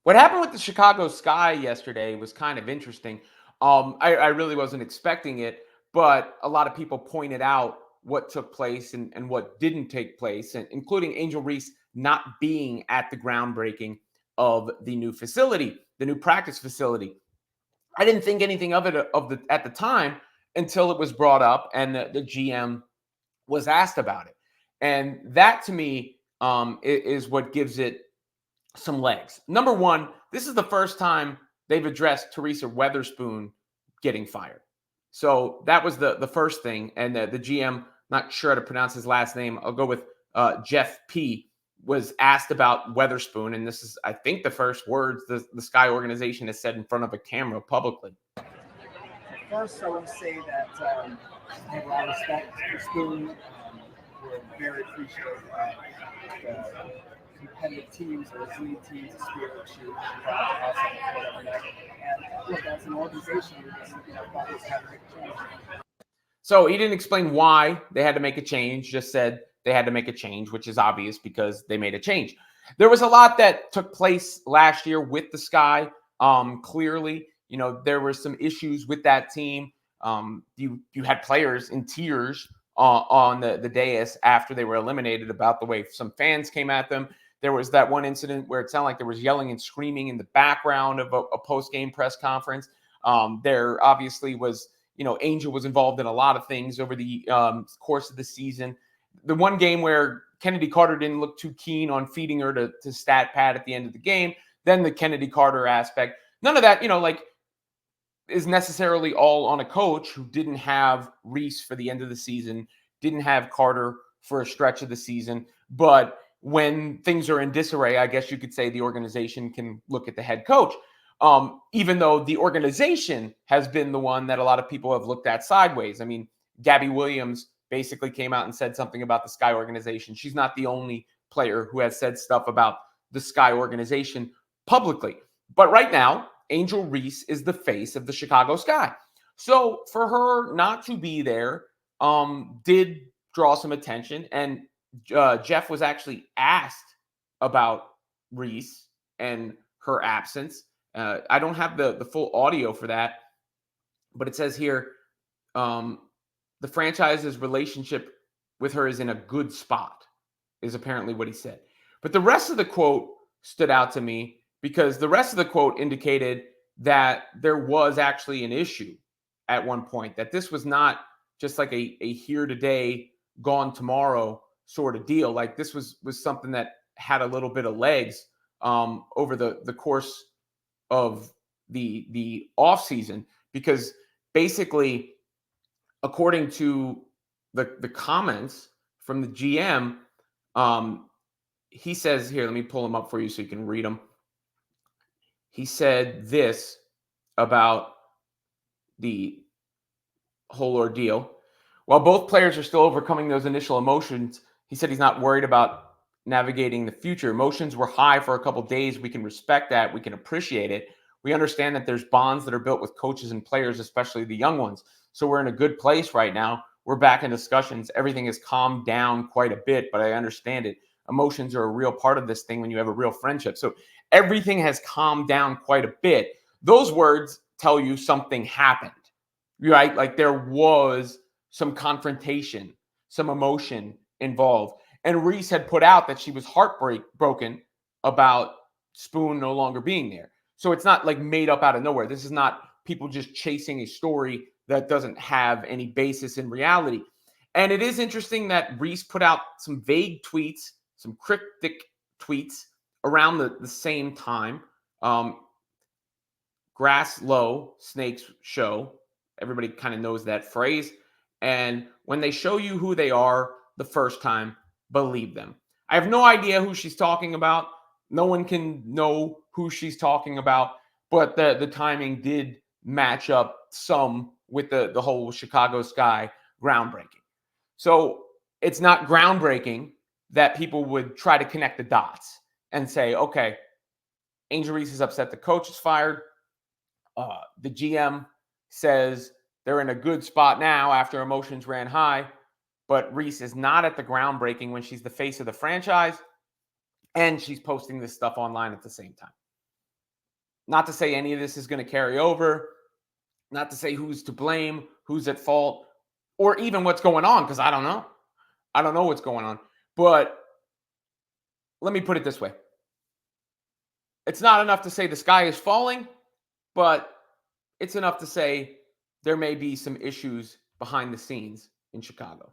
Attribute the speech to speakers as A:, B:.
A: What happened with the Chicago Sky yesterday was kind of interesting. I really wasn't expecting it, but a lot of people pointed out what took place and what didn't take place, and including Angel Reese not being at the groundbreaking of the new facility, the new practice facility. I didn't think anything of it at the time until it was brought up and the GM was asked about it, and that to me is what gives it some legs. Number one, this is the first time they've addressed Teresa Weatherspoon getting fired. So that was the first thing. And the GM, not sure how to pronounce his last name, I'll go with Jeff P., was asked about Weatherspoon. And this is, I think, the first words the Sky organization has said in front of a camera publicly.
B: First, I want to say that I have a lot of respect for Spoon. We're very appreciative of the competitive teams or resilient teams, the spirit that she brought to us on the court every night. And look, as an organization, thought this had to make a change.
A: So he didn't explain why they had to make a change, just said they had to make a change, which is obvious because they made a change. There was a lot that took place last year with the Sky. Clearly, there were some issues with that team. You had players in tears on the dais after they were eliminated about the way some fans came at them. There was that one incident where it sounded like there was yelling and screaming in the background of a post-game press conference. There obviously was, Angel was involved in a lot of things over the course of the season. The one game where Kennedy Carter didn't look too keen on feeding her to stat pad at the end of the game, then the Kennedy Carter aspect. None of that, is necessarily all on a coach who didn't have Reese for the end of the season, didn't have Carter for a stretch of the season. But when things are in disarray, I guess you could say the organization can look at the head coach. Even though the organization has been the one that a lot of people have looked at sideways. I mean, Gabby Williams basically came out and said something about the Sky organization. She's not the only player who has said stuff about the Sky organization publicly. But right now, Angel Reese is the face of the Chicago Sky. So for her not to be there did draw some attention. And Jeff was actually asked about Reese and her absence. I don't have the full audio for that, but it says here, the franchise's relationship with her is in a good spot, is apparently what he said. But the rest of the quote stood out to me because the rest of the quote indicated that there was actually an issue at one point, that this was not just like a here today, gone tomorrow sort of deal. Like this was something that had a little bit of legs over the course of the off season, because basically, according to the comments from the GM, he says here, let me pull them up for you so you can read them. He said this about the whole ordeal. While both players are still overcoming those initial emotions, he said he's not worried about navigating the future. Emotions were high for a couple of days. We can respect that. We can appreciate it. We understand that there's bonds that are built with coaches and players, especially the young ones. So we're in a good place right now. We're back in discussions. Everything has calmed down quite a bit, but I understand it. Emotions are a real part of this thing when you have a real friendship. So everything has calmed down quite a bit. Those words tell you something happened, right? Like there was some confrontation, some emotion involved. And Reese had put out that she was heartbroken about Spoon no longer being there. So it's not like made up out of nowhere. This is not people just chasing a story that doesn't have any basis in reality. And it is interesting that Reese put out some vague tweets, some cryptic tweets around the same time. Grass low, snakes show. Everybody kind of knows that phrase. And when they show you who they are the first time, believe them. I have no idea who she's talking about. No one can know who she's talking about, but the timing did match up some with the whole Chicago Sky groundbreaking. So it's not groundbreaking that people would try to connect the dots and say, okay, Angel Reese is upset the coach is fired. The GM says they're in a good spot now after emotions ran high, but Reese is not at the groundbreaking when she's the face of the franchise, and she's posting this stuff online at the same time. Not to say any of this is going to carry over, not to say who's to blame, who's at fault, or even what's going on, because I don't know. I don't know what's going on. But let me put it this way. It's not enough to say the sky is falling, but it's enough to say there may be some issues behind the scenes in Chicago.